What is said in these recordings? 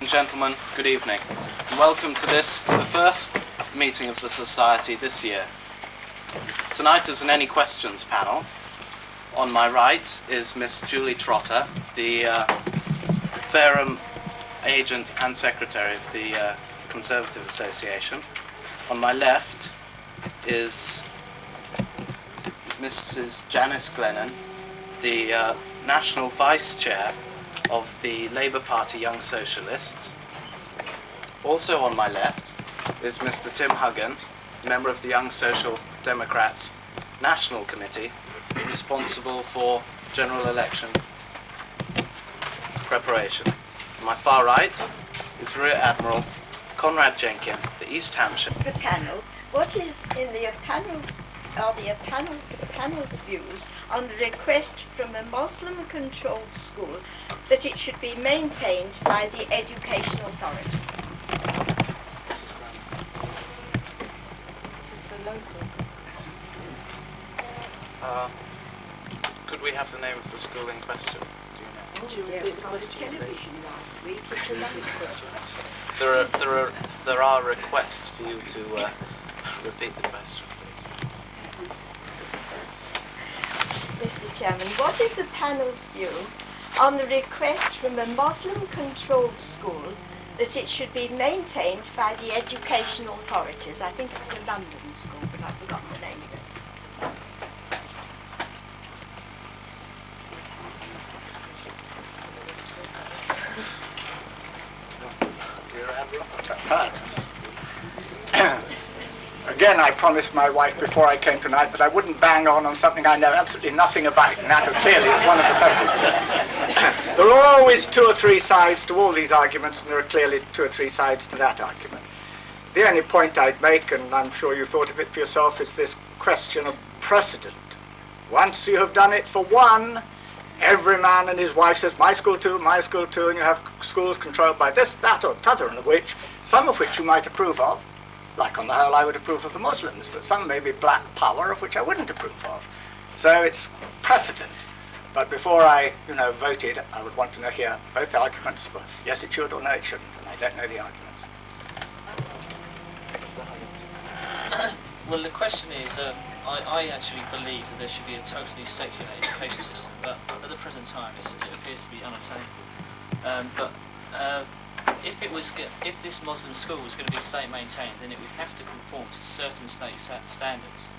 and gentlemen, good evening, and welcome to this, the first meeting of the Society this year. Tonight is an Any Questions panel. On my right is Miss Julie Trotter, the Fareham agent and secretary of the Conservative Association. On my left is Mrs. Janice Glennon, the National Vice Chair of the Labour Party Young Socialists. Also on my left is Mr. Tim Huggan, member of the Young Social Democrats National Committee, responsible for general election preparation. On my far right is Rear Admiral Conrad Jenkin, the East Hampshire. The panel. What is in the panel's panel's views on the request from a Muslim-controlled school that it should be maintained by the education authorities? Mrs. Graham. This is a local. Could we have the name of the school in question? Do you know? Could you repeat the question, television last week. It's a local question. There are requests for you to repeat the question, please. Mr. Chairman, what is the panel's view on the request from a Muslim-controlled school that it should be maintained by the education authorities? I think it was a London school, but I've forgotten the name of it. Again, I promised my wife before I came tonight that I wouldn't bang on something I know absolutely nothing about, and that clearly is one of the subjects. There are always two or three sides to all these arguments, and there are clearly two or three sides to that argument. The only point I'd make, and I'm sure you thought of it for yourself, is this question of precedent. Once you have done it for one, every man and his wife says, my school too, and you have schools controlled by this, that, or t'other, and some of which you might approve of. Like on the whole, I would approve of the Muslims, but some may be black power of which I wouldn't approve of. So it's precedent. But before I, voted, I would want to hear both arguments for yes it should or no it shouldn't, and I don't know the arguments. Well, the question is, I actually believe that there should be a totally secular education system, but at the present time it appears to be unattainable. If this Muslim school was going to be state maintained, then it would have to conform to certain state standards,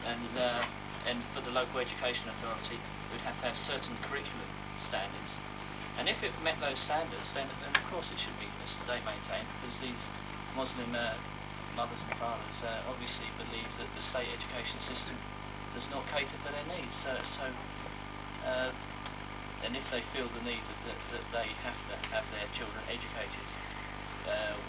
and for the local education authority, it would have to have certain curriculum standards. And if it met those standards, then of course it should be state maintained, because these Muslim mothers and fathers obviously believe that the state education system does not cater for their needs. And if they feel the need that they have to have their children educated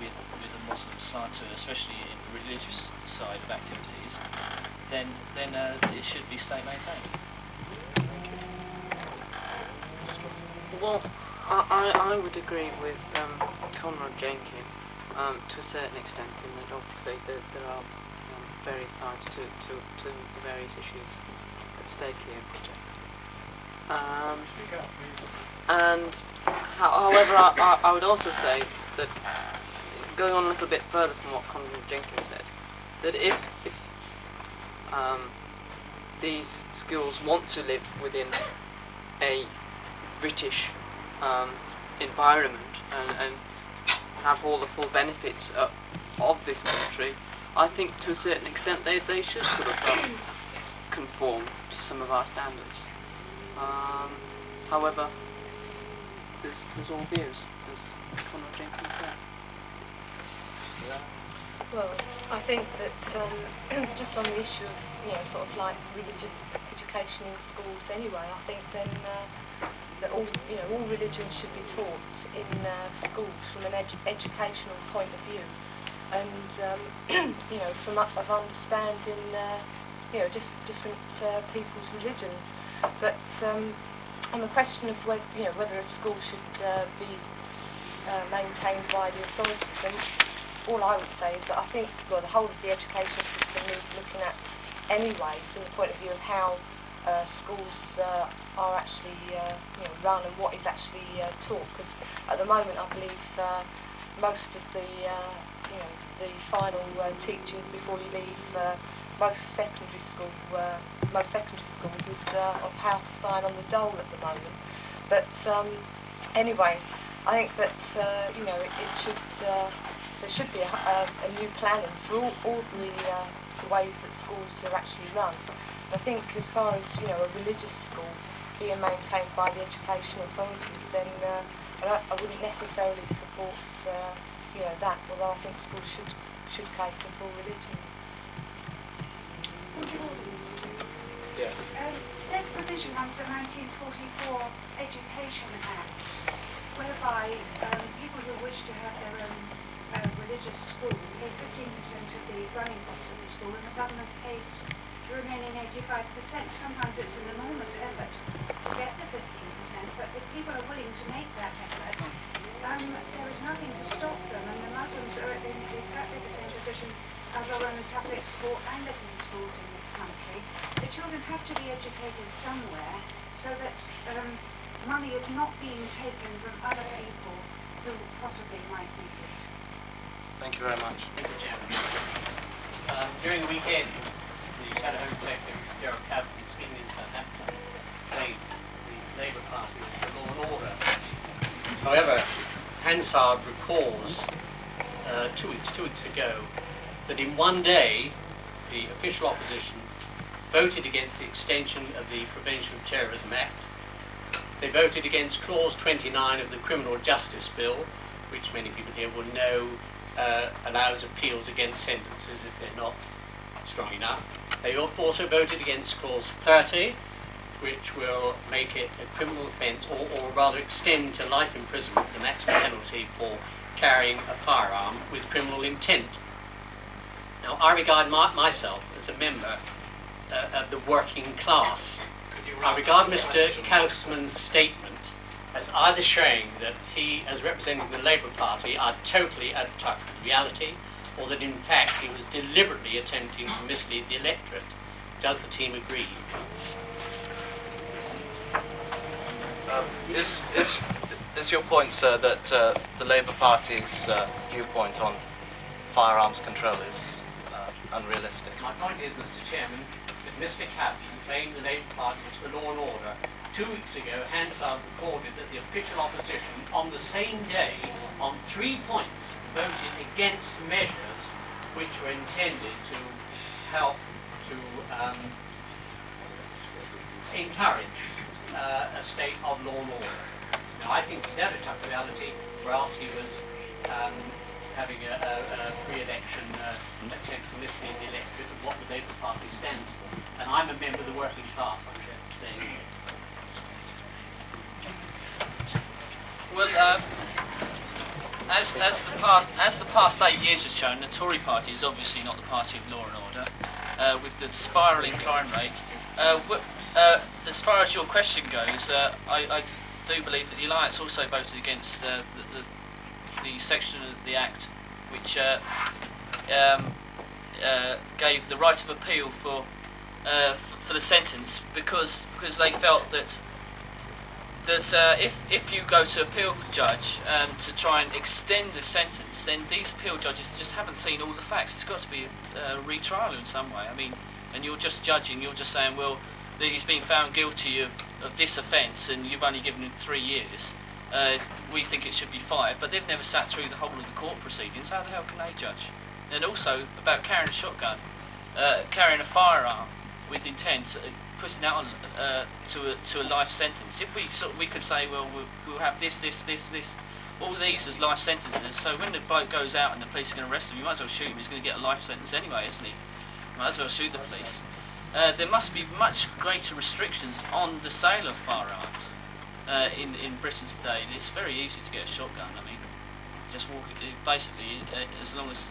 with a Muslim slant to it, especially in the religious side of activities, then it should be state maintained. Well, I would agree with Conrad Jenkin to a certain extent, in that obviously there are various sides to the various issues at stake here. However, I would also say that, going on a little bit further from what Conrad Jenkins said, that if these schools want to live within a British environment and have all the full benefits of this country, I think to a certain extent they should sort of conform to some of our standards. However, there's all views, as Conrad Jenkins said. Well, I think that just on the issue of sort of like religious education in schools anyway, I think then that all religions should be taught in schools from an educational point of view, and from of understanding different people's religions. But on the question of whether a school should be maintained by the authorities, then all I would say is that I think the whole of the education system needs looking at anyway, from the point of view of how schools are actually run and what is actually taught. Because at the moment, I believe most of the the final teachings before you leave most secondary schools is of how to sign on the dole at the moment. But anyway, I think that it should there should be a new planning for all the ways that schools are actually run. I think as far as a religious school being maintained by the education authorities, then I wouldn't necessarily support that. Although I think schools should cater for religions. Yes. There's provision under the 1944 Education Act whereby people who wish to have their own religious school pay 15% of the running costs of the school, and the government pays the remaining 85%. Sometimes it's an enormous effort to get the 15%, but if people are willing to make that effort, there is nothing to stop them, and the Muslims are in exactly the same position as our Roman Catholic school Anglican schools in this country. The children have to be educated somewhere so that money is not being taken from other people who possibly might need it. Thank you very much. Thank you, Chairman. During the weekend, the Shadow Home Secretary, Mr. Gerald Cavan, speaking in Southampton, claimed the Labour Party was for law and order. However, Hansard recalls 2 weeks ago that in one day the official opposition voted against the extension of the Prevention of Terrorism Act. They voted against Clause 29 of the Criminal Justice Bill, which many people here will know allows appeals against sentences if they're not strong enough. They also voted against Clause 30, which will make it a criminal offence, or rather extend to life imprisonment the maximum penalty for carrying a firearm with criminal intent. Now, I regard myself as a member of the working class. I regard Mr. Kaufman's statement as either showing that he, as representing the Labour Party, are totally out of touch with reality, or that in fact he was deliberately attempting to mislead the electorate. Does the team agree? Is your point, sir, that the Labour Party's viewpoint on firearms control is unrealistic? My point is, Mr. Chairman, that Mr. Kaufman claimed the Labour Party was for law and order. 2 weeks ago, Hansard recorded that the official opposition on the same day, on 3 points, voted against measures which were intended to help to encourage a state of law and order. Now, I think he's out of touch with reality, or else he was having a pre-election attempt to mislead the electorate of what the Labour Party stands for. And I'm a member of the working class, I'm fair to say. Well, as the past 8 years has shown, the Tory party is obviously not the party of law and order. With the spiralling crime rate, as far as your question goes, I do believe that the Alliance also voted against the section of the Act which gave the right of appeal for the sentence, because they felt that if you go to appeal judge to try and extend the sentence, then these appeal judges just haven't seen all the facts. It's got to be a retrial in some way. I mean, and you're just judging, you're just saying, well, he's been found guilty of this offence and you've only given him 3 years. We think it should be 5, but they've never sat through the whole of the court proceedings. How the hell can they judge? And also about carrying a shotgun, carrying a firearm with intent, putting that on to a life sentence. If we could say, well, we'll have this, all these as life sentences. So when the bloke goes out and the police are going to arrest him, you might as well shoot him. He's going to get a life sentence anyway, isn't he? You might as well shoot the police. There must be much greater restrictions on the sale of firearms in Britain today. It's very easy to get a shotgun. I mean, just walk. Basically, as long as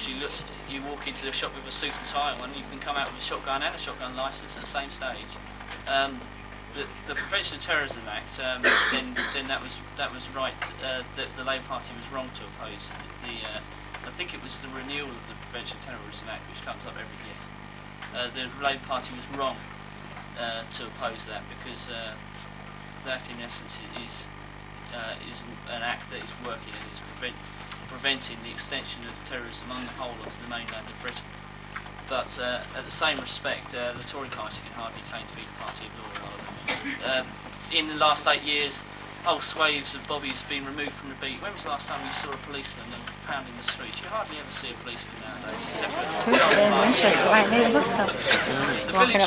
you walk into the shop with a suit and tie on, you can come out with a shotgun and a shotgun licence at the same stage. The Prevention of Terrorism Act, then that was right. The Labour Party was wrong to oppose I think it was the renewal of the Prevention of Terrorism Act, which comes up every year. The Labour Party was wrong to oppose that, because that in essence is an act that is working and is preventing the extension of terrorism on the whole onto the mainland of Britain. But at the same respect, the Tory party can hardly claim to be the party of law and order. In the last 8 years, whole swathes of bobbies have been removed from the beat. When was the last time you saw a policeman pounding the streets? You hardly ever see a policeman nowadays, except for the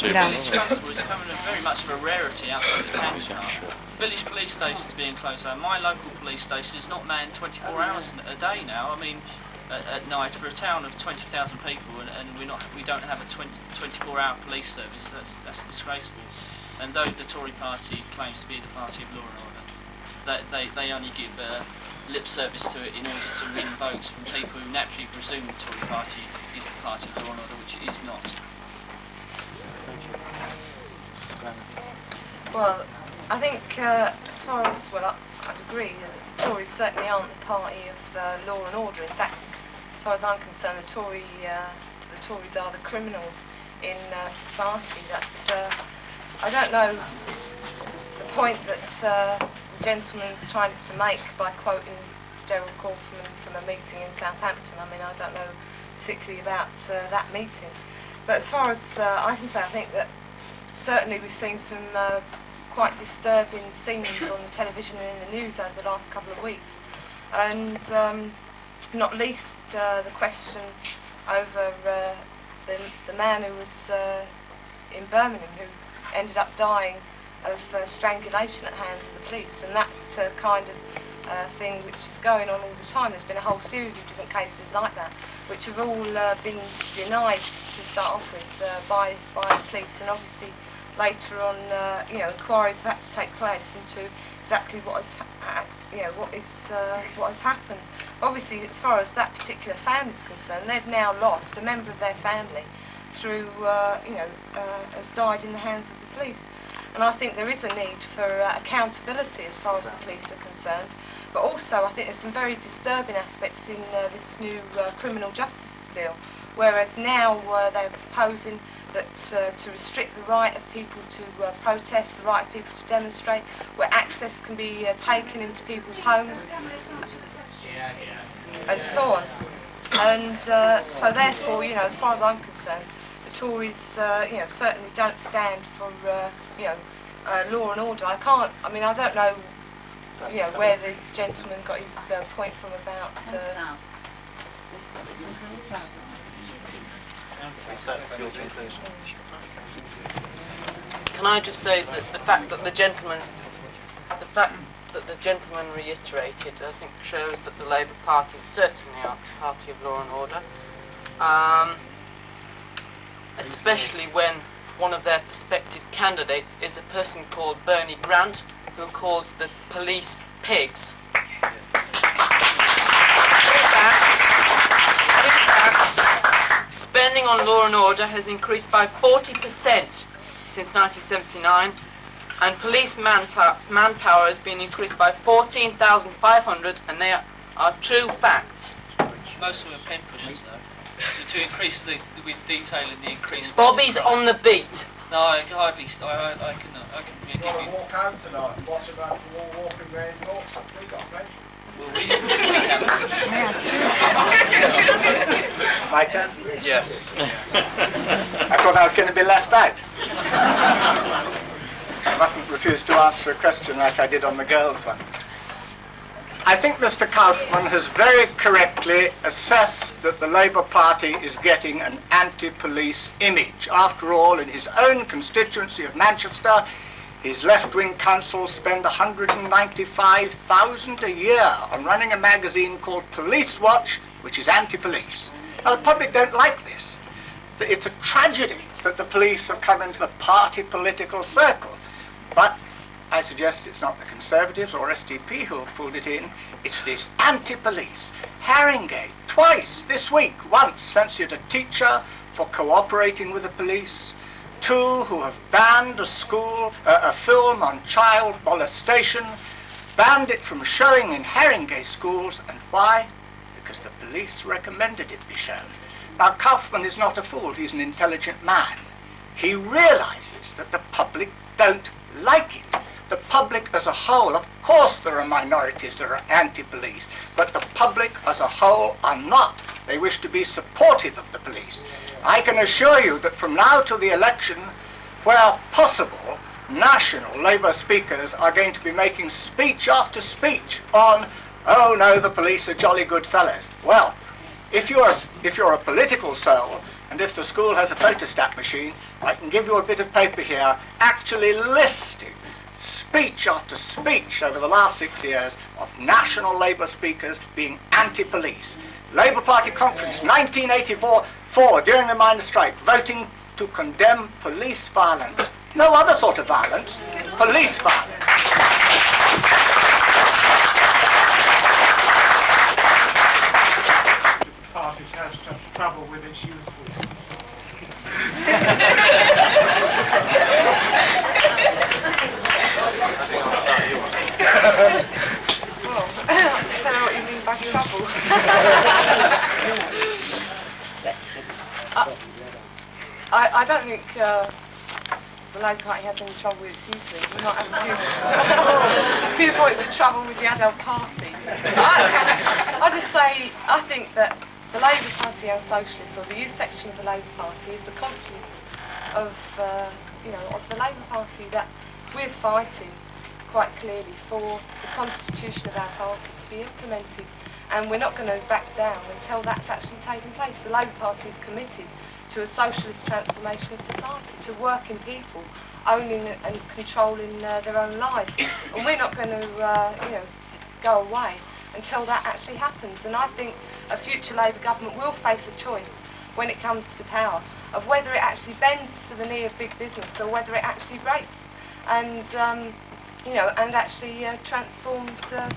village constable is becoming very much of a rarity outside the county park. Village police stations being closed down. My local police station is not manned 24 hours a day now. I mean, at night for a town of 20,000 people, and we don't have a 24-hour police service. That's disgraceful. And though the Tory party claims to be the party of law and order, they only give lip service to it in order to win votes from people who naturally presume the Tory party is the party of law and order, which it is not. Thank you. Mrs. Glenn. Well, I think as far as, well, I'd agree that the Tories certainly aren't the party of law and order. In fact, as far as I'm concerned, the Tories are the criminals in society. That I don't know the point that the gentleman's trying to make by quoting Gerald Kaufman from a meeting in Southampton. I mean, I don't know particularly about that meeting. But as far as I can say, I think that certainly we've seen some quite disturbing scenes on the television and in the news over the last couple of weeks. And not least the question over the man who was in Birmingham who ended up dying of strangulation at hands of the police, and that kind of thing which is going on all the time. There's been a whole series of different cases like that which have all been denied to start off with by the police, and obviously later on inquiries have had to take place into exactly what has happened. Obviously, as far as that particular family is concerned, they've now lost a member of their family through has died in the hands of the police. And I think there is a need for accountability as far as the police are concerned. But also, I think there's some very disturbing aspects in this new criminal justice bill, whereas now they're proposing that to restrict the right of people to protest, the right of people to demonstrate, where access can be taken into people's homes, and so on. And so therefore, as far as I'm concerned, the Tories, certainly don't stand for, law and order. I don't know, where the gentleman got his point from about. Is that your conclusion? Can I just say that the fact that the gentleman reiterated, I think, shows that the Labour Party certainly aren't the party of law and order, especially when one of their prospective candidates is a person called Bernie Grant, who calls the police pigs. Spending on law and order has increased by 40% since 1979, and police manpower has been increased by 14,500, and they are true facts. Most of them are pen pushers, though. So to increase with detailing the increase. Bobby's on the beat. No, I hardly. I can give Well, you. walk home tonight and watch about the wall walking round Portsmouth. We got plenty. Well, we have. My turn? Yes. I thought I was going to be left out. I mustn't refuse to answer a question like I did on the girls' one. I think Mr. Kaufman has very correctly assessed that the Labour Party is getting an anti-police image. After all, in his own constituency of Manchester, his left-wing councils spend £195,000 a year on running a magazine called Police Watch, which is anti-police. Now, the public don't like this. It's a tragedy that the police have come into the party political circle. But I suggest it's not the Conservatives or SDP who have pulled it in. It's this anti-police. Haringey, twice this week, once censured a teacher for cooperating with the police. 2 who have banned a film on child molestation, banned it from showing in Haringey schools. And why? Because the police recommended it be shown. Now, Kaufman is not a fool. He's an intelligent man. he realises that the public don't like it. The public as a whole, of course there are minorities that are anti-police, but the public as a whole are not. They wish to be supportive of the police. I can assure you that from now to the election, where possible, national Labour speakers are going to be making speech after speech on, oh no, the police are jolly good fellows. Well, if you're a political soul, and if the school has a photostat machine, I can give you a bit of paper here actually listing speech after speech over the last 6 years of national Labour speakers being anti-police. Labour Party conference 1984 during the miners' strike, voting to condemn police violence. No other sort of violence, police violence. Parties has such trouble with its youth movement. I think I'll start you on. Well, I don't know what you mean by trouble. I don't think the Labour Party has any trouble with its youth league. We might have a few points of trouble with the adult party. I just say, I think that the Labour Party and Socialists, or the youth section of the Labour Party, is the conscience of of the Labour Party, that we're fighting quite clearly for the constitution of our party to be implemented, and we're not going to back down until that's actually taken place. The Labour Party is committed to a socialist transformation of society, to working people owning and controlling their own lives, and we're not going to go away until that actually happens. And I think a future Labour government will face a choice when it comes to power of whether it actually bends to the knee of big business or whether it actually breaks and actually transforms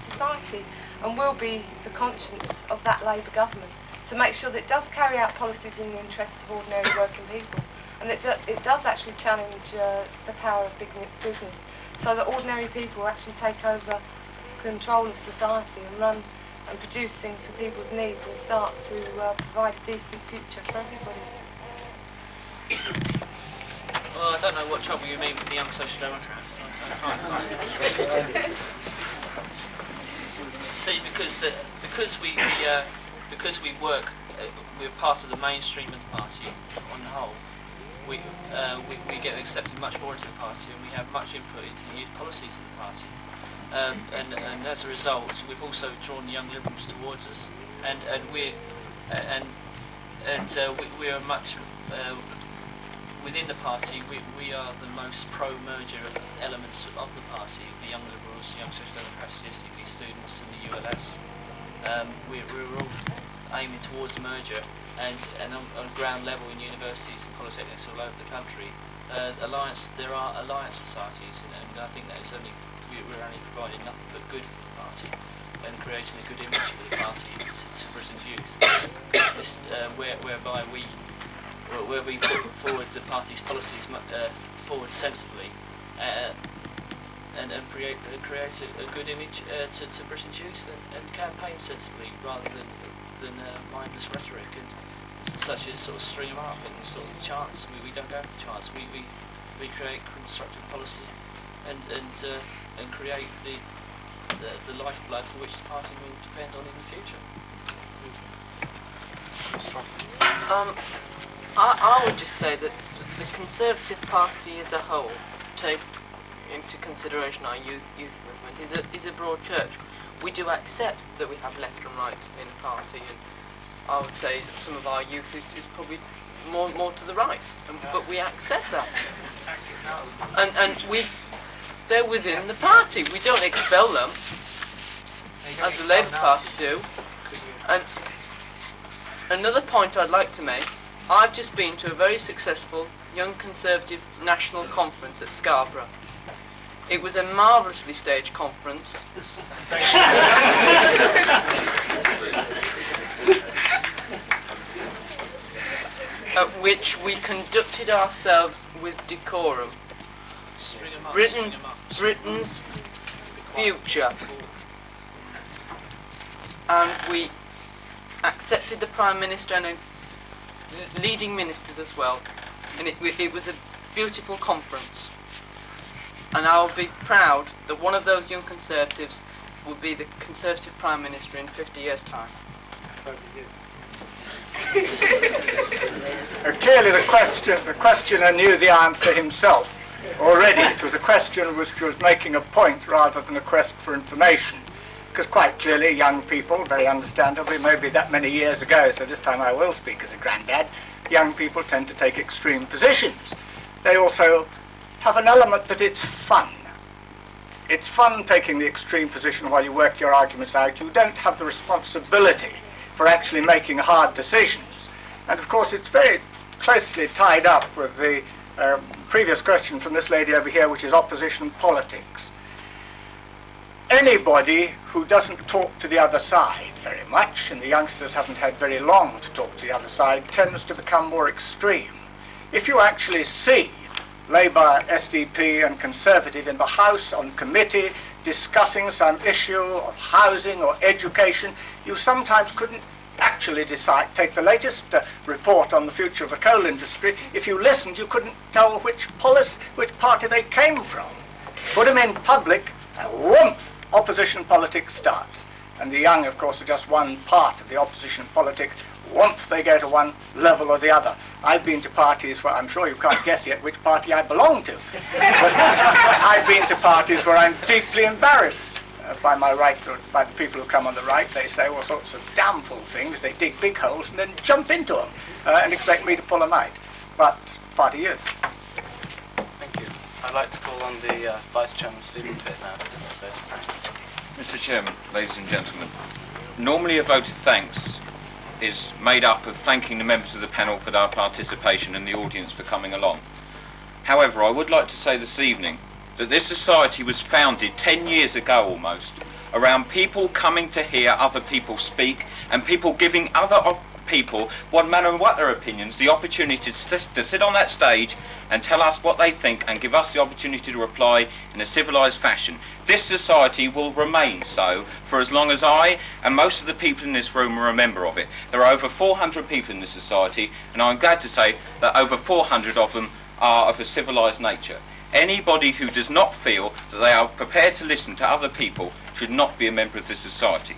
society, and will be the conscience of that Labour government to make sure that it does carry out policies in the interests of ordinary working people, and it does actually challenge the power of big business, so that ordinary people actually take over control of society and run and produce things for people's needs and start to provide a decent future for everybody. Well, I don't know what trouble you mean with the Young Social Democrats. I can't. See, because we work, we're part of the mainstream of the party on the whole. We get accepted much more into the party, and we have much input into the youth policies of the party. And as a result, we've also drawn the young liberals towards us, and we are much within the party. We are the most pro-merger elements of the party. The young liberals, the young social democrats, CSCP students, and the ULS. We're all aiming towards merger, and on ground level in universities and polytechnics all over the country, there are alliance societies, and I think that is we're only providing nothing but good for the party and creating a good image for the party to Britain's youth. This, whereby we put forward the party's policies forward sensibly and create a good image to Britain's youth, and campaign sensibly rather than mindless rhetoric and such as sort of stream up and sort of chants. We don't go for chants. We create constructive policy and create the lifeblood for which the party will depend on in the future. I would just say that the Conservative Party as a whole, take into consideration our youth movement, is a broad church. We do accept that we have left and right in a party, and I would say some of our youth is probably more to the right, but we accept that. And they're within the party. We don't expel them, as the Labour Party do. And another point I'd like to make, I've just been to a very successful Young Conservative National Conference at Scarborough. It was a marvellously staged conference. At which we conducted ourselves with decorum. Britain's future. And we accepted the Prime Minister and leading ministers as well and it was a beautiful conference. And I'll be proud that one of those young Conservatives will be the Conservative Prime Minister in 50 years' time. Clearly the questioner knew the answer himself already. It was a question which was making a point rather than a quest for information. Because quite clearly young people, very understandably, maybe that many years ago, so this time I will speak as a granddad, young people tend to take extreme positions. They also have an element that it's fun. It's fun taking the extreme position while you work your arguments out. You don't have the responsibility for actually making hard decisions. And of course it's very closely tied up with the previous question from this lady over here, which is opposition politics. Anybody who doesn't talk to the other side very much, and the youngsters haven't had very long to talk to the other side, tends to become more extreme. If you actually see Labour, SDP and Conservative in the House on committee discussing some issue of housing or education, you sometimes couldn't actually take the latest report on the future of the coal industry. If you listened, you couldn't tell which party they came from. Put them in public, and whoomph, opposition politics starts. And the young, of course, are just one part of the opposition politics. Whoomph, they go to one level or the other. I've been to parties where I'm sure you can't guess yet which party I belong to. But I've been to parties where I'm deeply embarrassed by my right, or by the people who come on the right. They say all sorts of damnful things. They dig big holes and then jump into them and expect me to pull them out. But party youth. Thank you. I'd like to call on the Vice Chairman Stephen Pitt now to give the vote of thanks. Mr. Chairman, ladies and gentlemen, normally a vote of thanks is made up of thanking the members of the panel for their participation and the audience for coming along. However, I would like to say this evening that this society was founded 10 years ago almost around people coming to hear other people speak and people giving other people, no matter what their opinions, the opportunity to sit on that stage and tell us what they think and give us the opportunity to reply in a civilised fashion. This society will remain so for as long as I and most of the people in this room are a member of it. There are over 400 people in this society, and I'm glad to say that over 400 of them are of a civilised nature. Anybody who does not feel that they are prepared to listen to other people should not be a member of this society.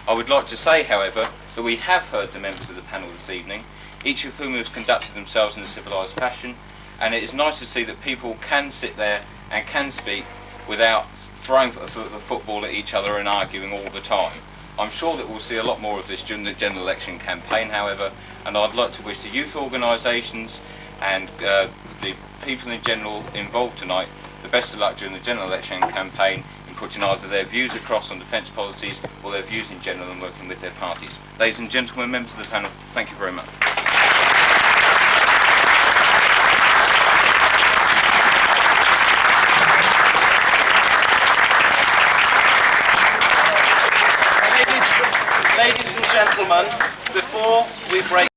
I would like to say, however, that we have heard the members of the panel this evening, each of whom has conducted themselves in a civilised fashion, and it is nice to see that people can sit there and can speak without throwing the football at each other and arguing all the time. I'm sure that we'll see a lot more of this during the general election campaign, however, and I'd like to wish the youth organisations and the people in general involved tonight the best of luck during the general election campaign in putting either their views across on defence policies or their views in general and working with their parties. Ladies and gentlemen, members of the panel, thank you very much. Ladies and gentlemen, before we break